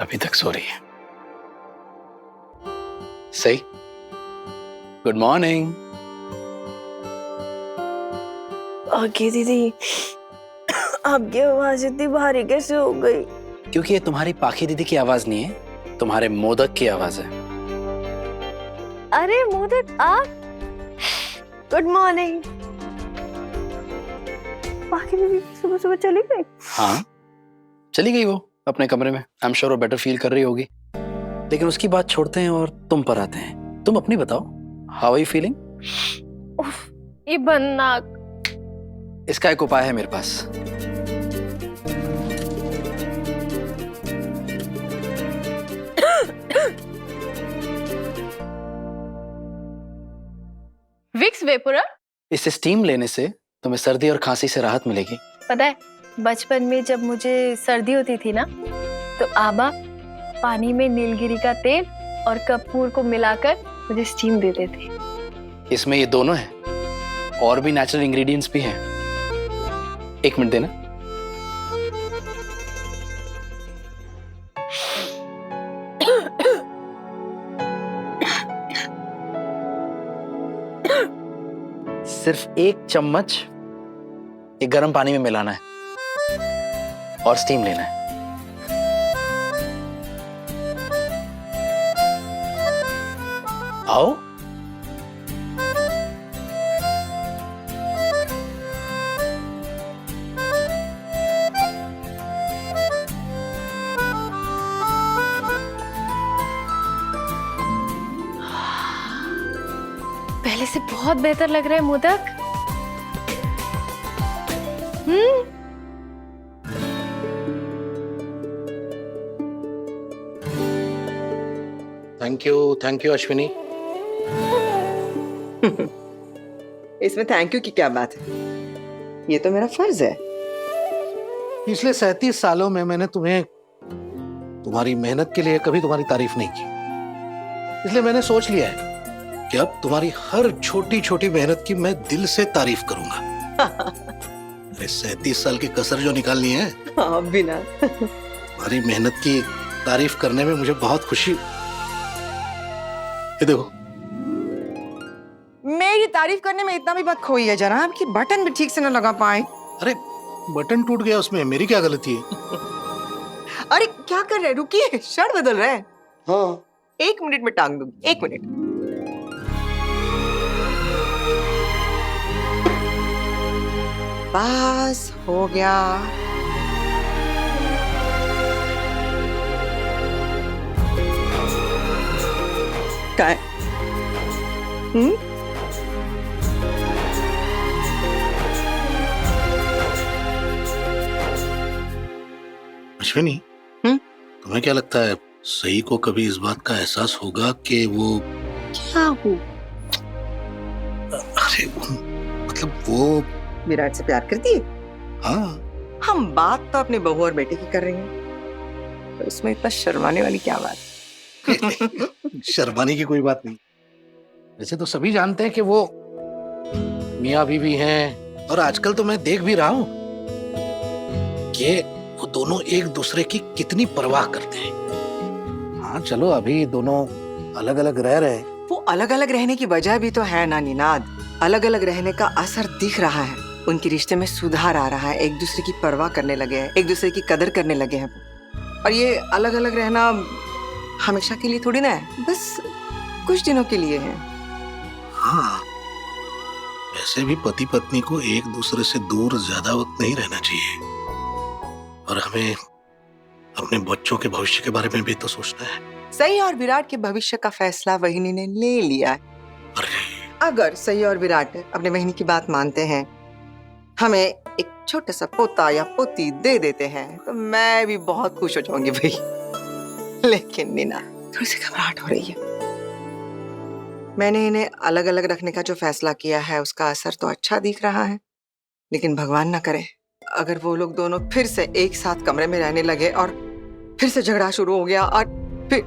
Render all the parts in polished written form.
अभी तक सो रही है। सही। Good morning. आगे दीदी, आपकी आवाज इतनी भारी कैसे हो गई? क्योंकि ये तुम्हारी पाखी दीदी की आवाज नहीं है, तुम्हारे मोदक की आवाज है। अरे मोदक आप, गुड मॉर्निंग। बाकी दीदी सुबह सुबह चली गई? हाँ, चली गई वो अपने कमरे में। आई एम श्योर वो बेटर फील कर रही होगी। लेकिन उसकी बात छोड़ते हैं और तुम पर आते हैं। तुम अपनी बताओ, हाउ आर यू फीलिंग? ये बननाक। इसका एक उपाय है मेरे पास। विक्स वेपोरा। इससे स्टीम लेने से तुम्हें सर्दी और खांसी से राहत मिलेगी। पता है, बचपन में जब मुझे सर्दी होती थी ना, तो आबा पानी में नीलगिरी का तेल और कपूर को मिलाकर मुझे स्टीम देते थे। इसमें ये दोनों हैं और भी नेचुरल इंग्रेडिएंट्स भी हैं। एक मिनट देना। सिर्फ 1 चम्मच ये गर्म पानी में मिलाना है और स्टीम लेना है। आओ। पहले से बहुत बेहतर लग रहा है मोदक। Thank you Ashwini. इसमें थैंक यू की क्या बात है? ये तो मेरा फर्ज है। पिछले 37 सालों में मैंने तुम्हें तुम्हारी मेहनत के लिए कभी तुम्हारी तारीफ नहीं की, इसलिए मैंने सोच लिया है कि अब तुम्हारी हर छोटी छोटी मेहनत की मैं दिल से तारीफ करूंगा। अरे 37 साल की कसर जो निकालनी है, हाँ बिना तुम्हारी मेहनत की तारीफ करने में मुझे बहुत खुशी। ये देखो, मेरी तारीफ करने में इतना भी बात खोई है जनाब कि बटन भी ठीक से न लगा पाए। अरे बटन टूट गया, उसमें मेरी क्या गलती है? अरे क्या कर रहे हैं? रुकिए, शर्ट बदल रहे हैं। हाँ 1 मिनट में टांग दूंगी, 1 मिनट। बस हो गया। क्या है? अश्विनी, तुम्हें क्या लगता है सही को कभी इस बात का एहसास होगा कि वो क्या हो? अरे मतलब वो विराट से प्यार करती है? हाँ हम बात तो अपने बहू और बेटे की कर रहे हैं, तो इसमें इतना शर्माने वाली क्या बात? शर्माने की कोई बात नहीं। वैसे तो सभी जानते हैं कि वो मियाँ बीवी हैं, और आजकल तो मैं देख भी रहा हूँ कि वो दोनों एक दूसरे की कितनी परवाह करते हैं। हाँ चलो, अभी दोनों अलग अलग रह रहे हैं। वो अलग अलग रहने की वजह भी तो है ना निनाद। अलग अलग रहने का असर दिख रहा है। उनके रिश्ते में सुधार आ रहा है, एक दूसरे की परवाह करने लगे हैं, एक दूसरे की कदर करने लगे हैं। और ये अलग अलग रहना हमेशा के लिए थोड़ी ना है, बस कुछ दिनों के लिए है। हाँ, वैसे भी पति पत्नी को एक दूसरे से दूर ज्यादा वक्त नहीं रहना चाहिए, और हमें अपने बच्चों के भविष्य के बारे में भी तो सोचना है। सही और विराट के भविष्य का फैसला वहिनी ने ले लिया है। अरे अगर सही और विराट अपने वहिनी की बात मानते हैं, हमें एक छोटा सा पोता या पोती दे देते हैं, तो मैं भी बहुत खुश हो जाऊंगी भाई। लेकिन नीना, थोड़ी सी घबराहट हो रही है। मैंने इन्हें अलग अलग रखने का जो फैसला किया है, उसका असर तो अच्छा दिख रहा है, लेकिन भगवान ना करे अगर वो लोग दोनों फिर से एक साथ कमरे में रहने लगे और फिर से झगड़ा शुरू हो गया, और फिर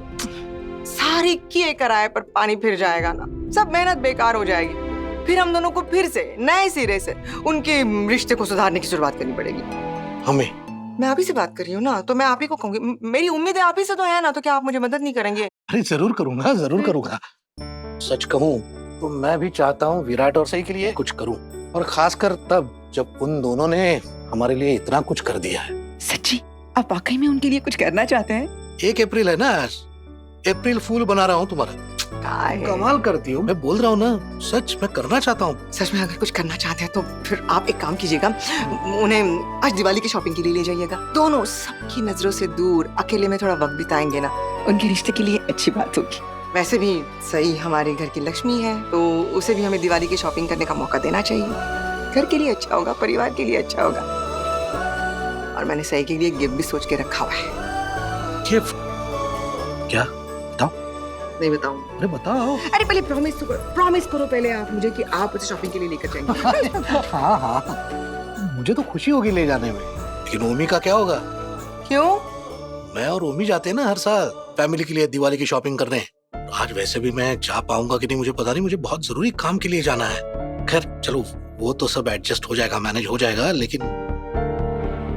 सारी किए कराए पर पानी फिर जाएगा ना, सब मेहनत बेकार हो जाएगी। फिर हम दोनों को फिर से नए सिरे से उनके रिश्ते को सुधारने की शुरुआत करनी पड़ेगी। मैं आप ही से बात कर रही हूँ ना, तो मैं आप ही को कहूंगी। मेरी उम्मीद है आप ही से तो है ना, तो क्या आप मुझे मदद नहीं करेंगे? अरे जरूर करूंगा, जरूर करूंगा। सच कहूं तो मैं भी चाहता हूँ विराट और सही के लिए कुछ करूं, और खासकर तब जब उन दोनों ने हमारे लिए इतना कुछ कर दिया है। सच्ची आप वाकई में उनके लिए कुछ करना चाहते हैं? 1 अप्रैल है ना आज, अप्रैल फूल बना रहा हूँ तुम्हारा। कमाल करती हूँ, मैं बोल रहा हूँ ना, सच मैं करना चाहता हूँ। सच में अगर कुछ करना चाहते हैं तो फिर आप एक काम कीजिएगा, उन्हें आज दिवाली की शॉपिंग के लिए ले जाइएगा। दोनों सबकी नजरों से दूर अकेले में थोड़ा वक्त बिताएंगे ना, उनके रिश्ते के लिए अच्छी बात होगी। वैसे भी सही हमारे घर की लक्ष्मी है, तो उसे भी हमें दिवाली की शॉपिंग करने का मौका देना चाहिए। घर के लिए अच्छा होगा, परिवार के लिए अच्छा होगा। और मैंने सही के लिए गिफ्ट भी सोच के रखा हुआ है। गिफ्ट? क्या? नहीं बताऊं? अरे बताओ। अरे पहले प्रॉमिस करो पहले आप मुझे कि आप उसे शॉपिंग के लिए लेकर जाएंगे। हाँ हाँ, मुझे तो खुशी होगी ले जाने में, लेकिन ओमी का क्या होगा? क्यों? मैं और ओमी जाते हैं ना हर साल फैमिली के लिए दिवाली की शॉपिंग करने। आज वैसे भी मैं जा पाऊंगा कि नहीं मुझे पता नहीं, मुझे बहुत जरूरी काम के लिए जाना है। खैर चलो, वो तो सब एडजस्ट हो जाएगा, मैनेज हो जाएगा। लेकिन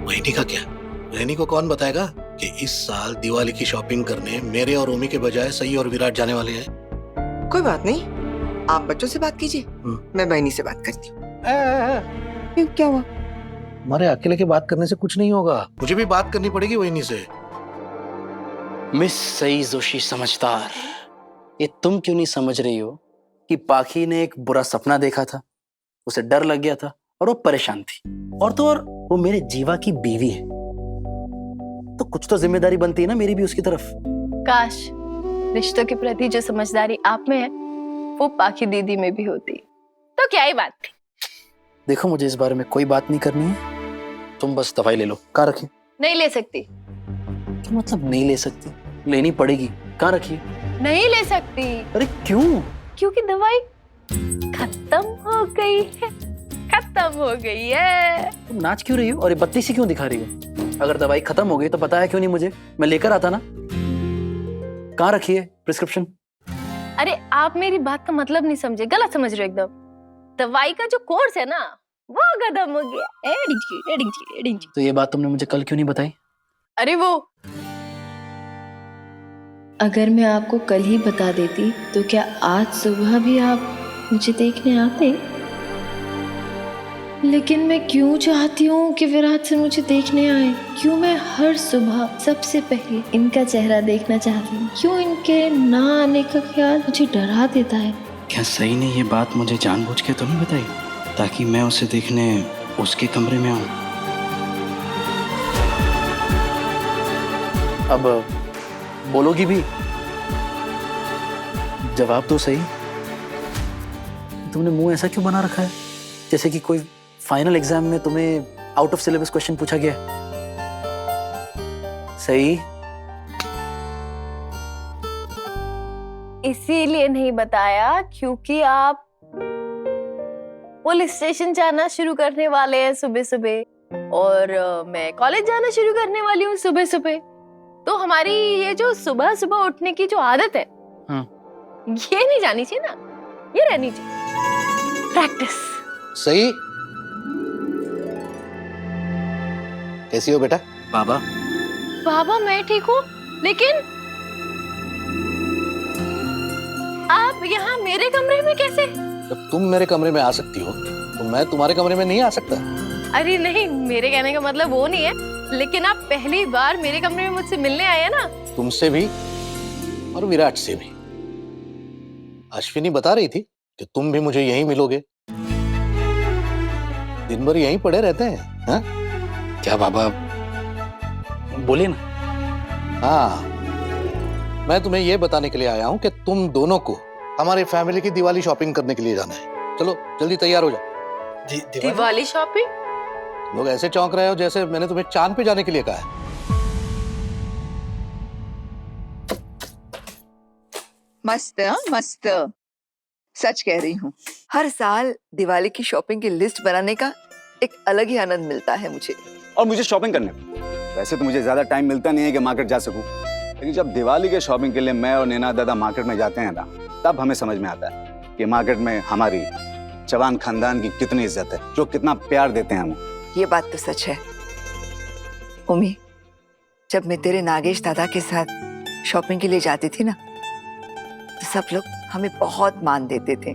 वहीनी का क्या? वहीनी को कौन बताएगा कि इस साल दिवाली की शॉपिंग करने मेरे और ओमी के बजाय सही और विराट जाने वाले हैं? कोई बात नहीं, आप बच्चों से बात कीजिए, मैं बहनी से बात करती हूँ। क्या हुआ? हमारे अकेले के बात करने से कुछ नहीं होगा, मुझे भी बात करनी पड़ेगी वहीनी से। मिस सई जोशी समझदार, ये तुम क्यों नहीं समझ रही हो कि पाखी ने एक बुरा सपना देखा था, उसे डर लग गया था और वो परेशान थी, और तो और वो मेरे जीवा की बीवी है, तो कुछ तो जिम्मेदारी बनती है ना मेरी भी उसकी तरफ। काश रिश्तों के प्रति जो समझदारी आप में है वो पाखी दीदी में भी होती, तो क्या ही बात थी। देखो मुझे इस बारे में कोई बात नहीं करनी है, तुम बस दवाई ले लो। कहाँ रखी? नहीं ले सकती। क्या मतलब नहीं ले सकती? लेनी पड़ेगी। कहाँ रखी है? नहीं ले सकती। अरे क्यों? क्योंकि दवाई खत्म हो गई है, खत्म हो गई है। तुम नाच क्यों रही हो और ये बत्ती सी क्यों दिखा रही हो? अगर दवाई खत्म हो गई तो बताया क्यों नहीं मुझे? मैं लेकर आता ना। कहाँ रखी है प्रिस्क्रिप्शन? अरे आप मेरी बात का मतलब नहीं समझे, गलत समझ रहे हो एकदम। दवाई का जो कोर्स है ना वो खत्म हो गया। तो ये बात तुमने मुझे कल क्यों नहीं बताई? अरे वो अगर मैं आपको कल ही बता देती तो क्या आज सुबह भी आप मुझे देखने आते? लेकिन मैं क्यों चाहती हूँ कि विराट से मुझे देखने आए? क्यों मैं हर सुबह सबसे पहले इनका चेहरा देखना चाहती हूँ? क्यों इनके ना आने का ख्याल मुझे डरा देता है? क्या सही ने ये बात मुझे जानबूझ के तो नहीं बताई ताकि मैं उसे देखने उसके कमरे में आऊं? अब बोलोगी भी? जवाब तो सही। तुमने मुंह ऐसा क्यों बना रखा है जैसे कि कोई फाइनल एग्जाम में तुम्हें आउट ऑफ सिलेबस क्वेश्चन पूछा गया? सही इसीलिए नहीं बताया क्योंकि आप पुलिस स्टेशन जाना शुरू करने वाले हैं सुबह सुबह, और मैं कॉलेज जाना शुरू करने वाली हूँ सुबह सुबह। तो हमारी ये जो सुबह सुबह उठने की जो आदत है ये नहीं जानी चाहिए ना, ये रहनी चाहिए प्रैक्टिस। सही। कैसी हो बेटा? बाबा। बाबा मैं ठीक हूँ, लेकिन आप यहाँ मेरे कमरे में कैसे? जब तुम मेरे कमरे में आ सकती हो तो मैं तुम्हारे कमरे में नहीं आ सकता? अरे नहीं, मेरे कहने का मतलब वो नहीं है, लेकिन आप पहली बार मेरे कमरे में मुझसे मिलने आए हैं ना। तुमसे भी और विराट से भी। अश्विनी बता रही थी कि तुम भी मुझे यहीं मिलोगे, दिन भर यहीं पड़े रहते हैं। हाँ? क्या बाबा बोले ना। हाँ, मैं तुम्हें यह बताने के लिए आया हूं कि तुम दोनों को हमारे फैमिली की दिवाली शॉपिंग करने के लिए जाना है। चलो जल्दी तैयार हो जाओ। दिवाली शॉपिंग? लोग ऐसे चौंक रहे हो जैसे मैंने तुम्हें चांद पे जाने के लिए कहा है। मस्त मस्त, सच कह रही हूँ। हर साल दिवाली की शॉपिंग की लिस्ट बनाने का एक अलग ही आनंद मिलता है मुझे। और मुझे शॉपिंग करने में वैसे तो मुझे ज्यादा टाइम मिलता नहीं है कि मार्केट जा सकूं, लेकिन जब दिवाली के शॉपिंग के लिए मैं और नैना दादा मार्केट में जाते हैं ना, तब हमें समझ में आता है कि मार्केट में हमारी चौहान खानदान की कितनी इज्जत है, जो कितना प्यार देते हैं हमें। ये बात तो सच है। उमी, जब मैं तेरे नागेश दादा के साथ शॉपिंग के लिए जाती थी ना, तो सब लोग हमें बहुत मान देते थे।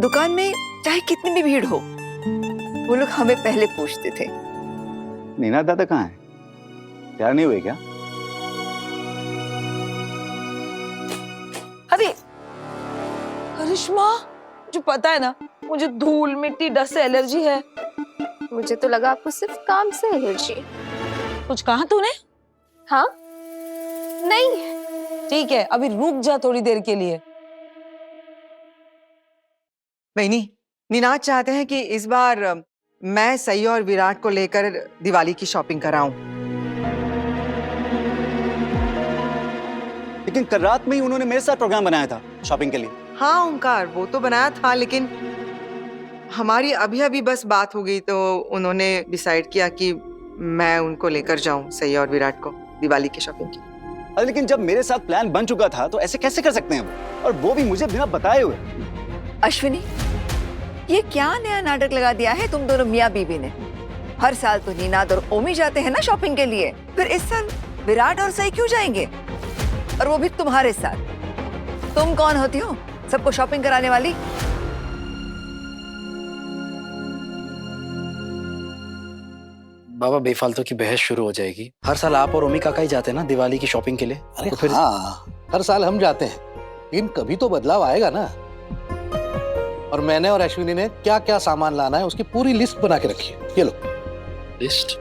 दुकान में चाहे कितनी भी भीड़ हो, वो लोग हमें पहले पूछते थे। नीना दादा कहाँ है? तैयार नहीं हुए क्या? अरे करिश्मा, जो पता है ना, मुझे धूल मिट्टी डस्ट से एलर्जी है। मुझे तो लगा आपको सिर्फ काम से एलर्जी है। कुछ कहा तूने? हाँ नहीं, ठीक है, अभी रुक जा थोड़ी देर के लिए। बहनी, निनाद चाहते हैं कि इस बार मैं सई और विराट को लेकर दिवाली की शॉपिंग कराऊं। लेकिन कल रात में ही उन्होंने मेरे साथ प्रोग्राम बनाया था शॉपिंग के लिए। हाँ ओंकार, वो तो बनाया था, लेकिन हमारी अभी अभी बस बात हो गई तो उन्होंने डिसाइड किया कि मैं उनको लेकर जाऊं, सई और विराट को दिवाली की शॉपिंग की। अरे लेकिन जब मेरे साथ प्लान बन चुका था तो ऐसे कैसे कर सकते हैं वो? और वो भी मुझे बिना बताए हुए। अश्विनी, ये क्या नया नाटक लगा दिया है तुम दोनों मियाँ बीवी ने? हर साल तो नीनाद और ओमी जाते हैं ना शॉपिंग के लिए, फिर इस साल विराट और सई क्यों जाएंगे? और वो भी तुम्हारे साथ। तुम कौन होती हो सबको शॉपिंग कराने वाली? बाबा बेफालतू की बहस शुरू हो जाएगी। हर साल आप और ओमी काका ही जाते हैं ना दिवाली की शॉपिंग के लिए। अरे तो फिर हाँ, हर साल हम जाते हैं, लेकिन कभी तो बदलाव आएगा ना। और मैंने और अश्विनी ने क्या क्या सामान लाना है उसकी पूरी लिस्ट बना के रखी है। ये लो लिस्ट।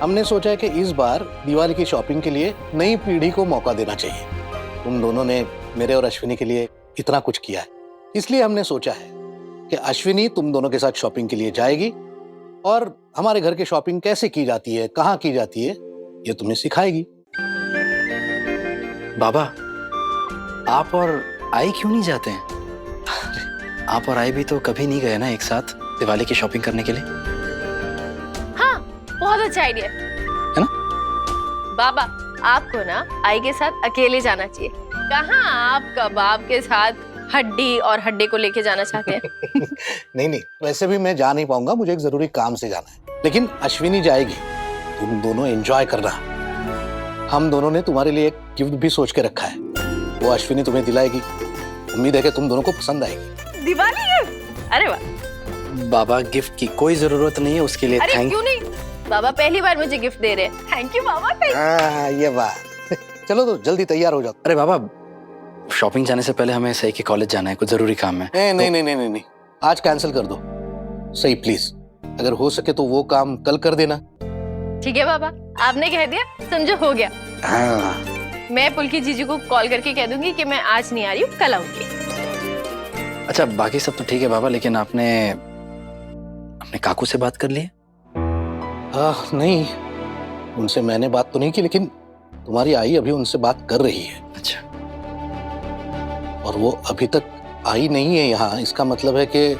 हमने सोचा है कि इस बार दिवाली की शॉपिंग के लिए नई पीढ़ी को मौका देना चाहिए। तुम दोनों ने मेरे और अश्विनी के लिए इतना कुछ किया है, इसलिए हमने सोचा है कि अश्विनी तुम दोनों के साथ शॉपिंग के लिए जाएगी और हमारे घर की शॉपिंग कैसे की जाती है, कहाँ की जाती है, ये तुम्हें सिखाएगी। बाबा, आप और आई क्यों नहीं जाते हैं? आप और आई भी तो कभी नहीं गए ना एक साथ दिवाली की शॉपिंग करने के लिए। हाँ बहुत अच्छा आइडिया है ना? बाबा, आपको ना आई के साथ अकेले जाना चाहिए। कहाँ आप कबाब के साथ हड्डी और हड्डी को लेके जाना चाहते हैं? नहीं, वैसे भी मैं जा नहीं पाऊंगा, मुझे एक जरूरी काम से जाना है। लेकिन अश्विनी जाएगी, तुम दोनों एंजॉय करना। हम दोनों ने तुम्हारे लिए एक गिफ्ट भी सोच के रखा है, वो अश्विनी तुम्हें दिलाएगी। उम्मीद है कि तुम दोनों को पसंद आएगी। दिवाली गिफ्ट? अरे वाह। बाबा, गिफ्ट की कोई जरूरत नहीं है, उसके लिए अरे थैंक। क्यों नहीं, बाबा पहली बार मुझे गिफ्ट दे रहे हैं। Thank you Baba, thank you. ये बात। चलो तो जल्दी तैयार हो जाओ। अरे बाबा, शॉपिंग जाने से पहले हमें सही के कॉलेज जाना है, कुछ जरूरी काम है। नहीं, आज कैंसिल कर दो। सही प्लीज, अगर हो सके तो वो काम कल कर देना। ठीक है बाबा, आपने कह दिया, समझो हो गया। हाँ। मैं पुलकी जीजू को कॉल करके कह दूंगी कि मैं आज नहीं आ रही हूँ, कल आऊंगी। अच्छा, बाकी सब तो ठीक है बाबा, लेकिन आपने अपने काकू से बात कर ली है? नहीं, उनसे मैंने बात तो नहीं की, लेकिन तुम्हारी आई अभी उनसे बात कर रही है। अच्छा। और वो अभी तक आई नहीं है यहाँ, इसका मतलब है कि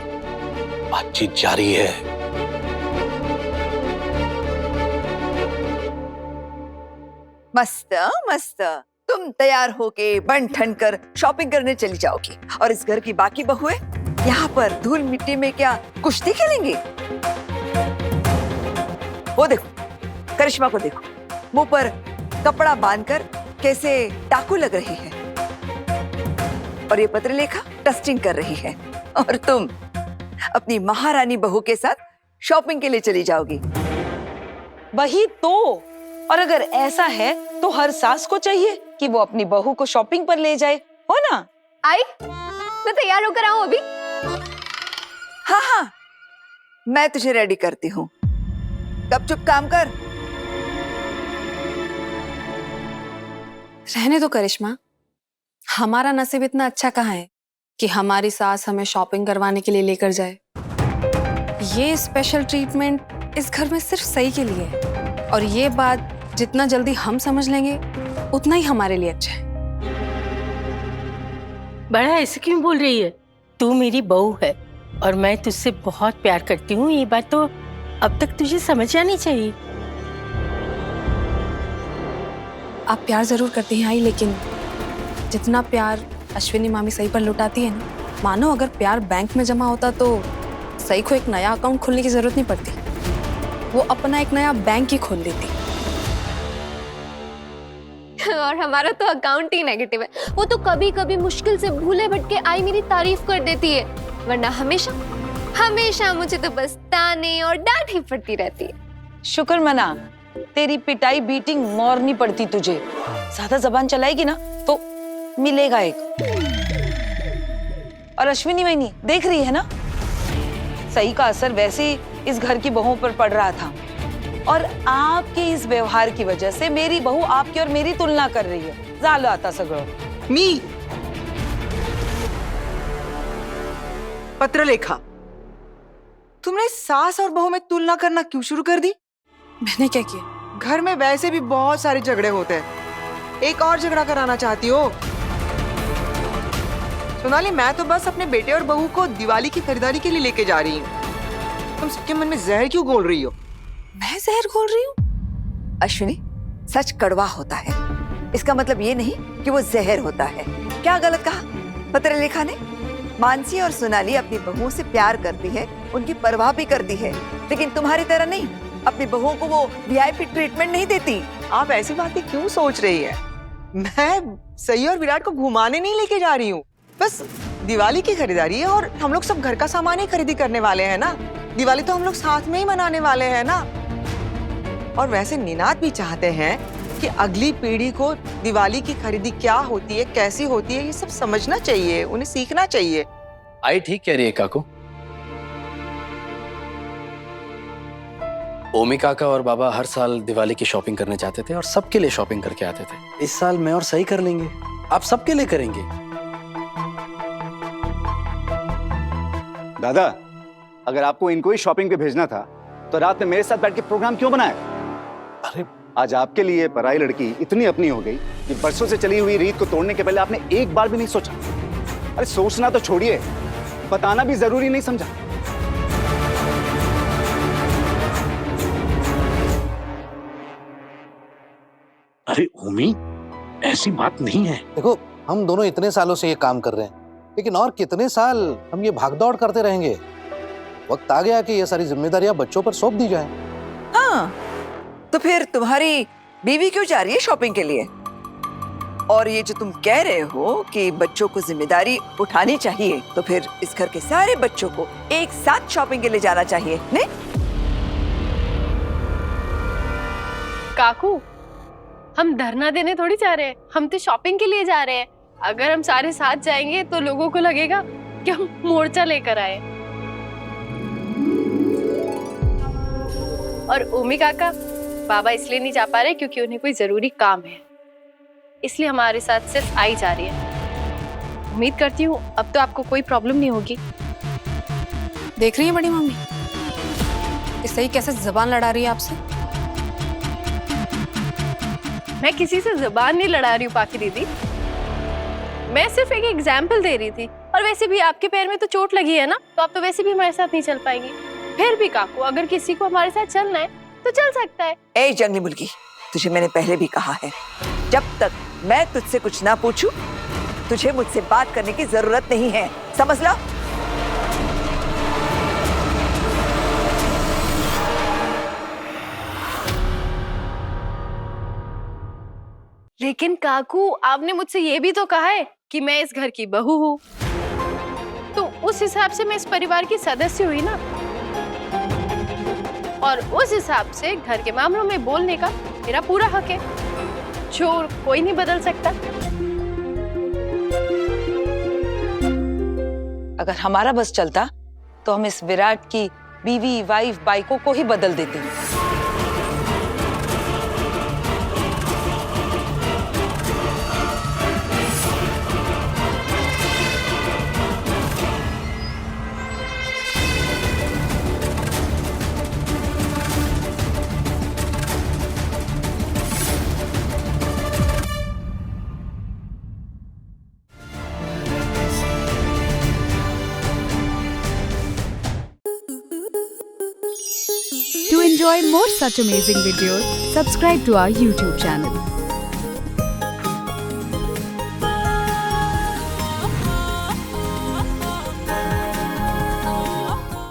बातचीत जारी है। मस्त मस्त, तुम तैयार होके बन ठन कर शॉपिंग करने चली जाओगी और इस घर की बाकी बहुएं यहाँ पर धूल मिट्टी में क्या कुश्ती खेलेंगी? वो देखो, करिश्मा को देखो, मुंह पर कपड़ा बांधकर कैसे डाकू लग रही है, और ये पत्रलेखा डस्टिंग कर रही है, और तुम अपनी महारानी बहू के साथ शॉपिंग के लिए चली जाओगी। वही तो, और अगर ऐसा है तो हर सास को चाहिए कि वो अपनी बहू को शॉपिंग पर ले जाए, हो ना? आई, मैं तैयार होकर आऊं अभी। हाँ, मैं तुझे रेडी करती हूँ, कब चुप काम कर। रहने दो करिश्मा, हमारा नसीब इतना अच्छा कहाँ है कि हमारी सास हमें शॉपिंग करवाने के लिए लेकर जाए। ये स्पेशल ट्रीटमेंट इस घर में सिर्फ सही के लिए है, और ये बात जितना जल्दी हम समझ लेंगे उतना ही हमारे लिए अच्छा है। बड़ा ऐसे क्यों बोल रही है? तू मेरी बहू है और मैं तुझसे बहुत प्यार करती हूँ, ये बात तो अब तक तुझे समझ आनी चाहिए। आप प्यार जरूर करती हैं आई, लेकिन जितना प्यार अश्विनी मामी सही पर लुटाती है ना, मानो अगर प्यार बैंक में जमा होता तो सही को एक नया अकाउंट खोलने की जरूरत नहीं पड़ती। वो अपना एक नया बैंक ही खोल लेती। और हमारा तो अकाउंट ही नेगेटिव है। वो तो कभी कभी मुश्किल से भूले भटके आई मेरी तारीफ कर देती है, वरना हमेशा हमेशा मुझे तो बस ताने और डांट ही पड़ती रहती है। शुक्र मना, तेरी पिटाई बीटिंग मारनी पड़ती तुझे। ज्यादा जबान चलाएगी ना तो मिलेगा एक। और अश्विनी वहीनी देख रही है ना, सही का असर वैसे ही इस घर की बहुओं पर पड़ रहा था। और आपके इस व्यवहार की वजह से मेरी बहू आपकी और मेरी तुलना कर रही है। झालं आता सगळं। मी पत्रलेखा, तुमने सास और बहू में तुलना करना क्यों शुरू कर दी? मैंने क्या किया? घर में वैसे भी बहुत सारे झगड़े होते हैं, एक और झगड़ा कराना चाहती हो? सोनाली, मैं तो बस अपने बेटे और बहू को दिवाली की खरीदारी के लिए लेके जा रही हूँ। तुम सबके मन में जहर क्यों घोल रही हो? मैं जहर घोल रही हूँ? अश्विनी, सच कड़वा होता है, इसका मतलब ये नहीं कि वो जहर होता है। क्या गलत कहा पत्रलेखा ने? मानसी और सोनाली अपनी बहुओं से प्यार करती है, उनकी परवाह भी करती है, लेकिन तुम्हारी तरह नहीं, अपनी बहुओं को वो वीआईपी ट्रीटमेंट नहीं देती। आप ऐसी बातें क्यों सोच रही है? मैं सही और विराट को घुमाने नहीं लेके जा रही हूँ, बस दिवाली की खरीदारी है और हम लोग सब घर का सामान ही खरीदी करने वाले हैं ना। दिवाली तो हम लोग साथ में ही मनाने वाले हैं ना। और वैसे निनाद भी चाहते हैं कि अगली पीढ़ी को दिवाली की खरीदी क्या होती है, कैसी होती है, ये सब समझना चाहिए, उन्हें सीखना चाहिए। आई ठीक कह रही है काकू। ओमी काका और बाबा हर साल दिवाली की शॉपिंग करने जाते थे और सबके लिए शॉपिंग करके आते थे। इस साल मैं और सही कर लेंगे, आप सबके लिए करेंगे। दादा, अगर आपको इनको ही शॉपिंग पे भेजना था तो रात में मेरे साथ बैठ के प्रोग्राम क्यों बनाया? अरे आज आपके लिए पराई लड़की इतनी अपनी हो गई कि बरसों से चली हुई रीत को तोड़ने के पहले आपने एक बार भी नहीं सोचा। अरे सोचना तो छोड़िए, बताना भी जरूरी नहीं समझा। अरे ओमी, ऐसी बात नहीं है। देखो, हम दोनों इतने सालों से ये काम कर रहे हैं, लेकिन और कितने साल हम ये भागदौड़ करते रहेंगे? वक्त आ गया कि ये सारी जिम्मेदारियां बच्चों पर सौंप दी जाए। हाँ, तो फिर तुम्हारी बीवी क्यों जा रही है शॉपिंग के लिए? और ये जो तुम कह रहे हो कि बच्चों को जिम्मेदारी उठानी चाहिए, तो फिर इस घर के सारे बच्चों को एक साथ शॉपिंग के लिए जाना चाहिए, नहीं? काकू, हम धरना देने थोड़ी जा रहे हैं, हम तो शॉपिंग के लिए जा रहे हैं। अगर हम सारे साथ जाएंगे तो लोगों को लगेगा कि हम मोर्चा लेकर आए। और ओमी काका, बाबा इसलिए नहीं जा पा रहे क्योंकि उन्हें कोई जरूरी काम है, इसलिए हमारे साथ सिर्फ आई जा रही है। उम्मीद करती हूँ अब तो आपको कोई प्रॉब्लम नहीं होगी। देख रही है बड़ी मम्मी, ये सही कैसे जबान लड़ा रही है आपसे? मैं किसी से जुबान नहीं लड़ा रही हूँ पाखी दीदी, मैं सिर्फ एक एग्जाम्पल दे रही थी। और वैसे भी आपके पैर में तो चोट लगी है ना, तो आप तो वैसे भी हमारे साथ नहीं चल पाएंगी। फिर भी काकू, अगर किसी को हमारे साथ चलना है तो चल सकता है। ए जंगली मुर्गी, तुझे मैंने पहले भी कहा है, जब तक मैं तुझसे कुछ ना पूछूं, तुझे मुझसे बात करने की जरूरत नहीं है, समझ लो? लेकिन काकू, आपने मुझसे ये भी तो कहा है कि मैं इस घर की बहू हूँ, तो उस हिसाब से मैं इस परिवार की सदस्य हुई ना, और उस हिसाब से घर के मामलों में बोलने का मेरा पूरा हक है, जो कोई नहीं बदल सकता। अगर हमारा बस चलता तो हम इस विराट की बीवी, वाइफ, बाइकों को ही बदल देते। To enjoy more such amazing videos, subscribe to our YouTube channel.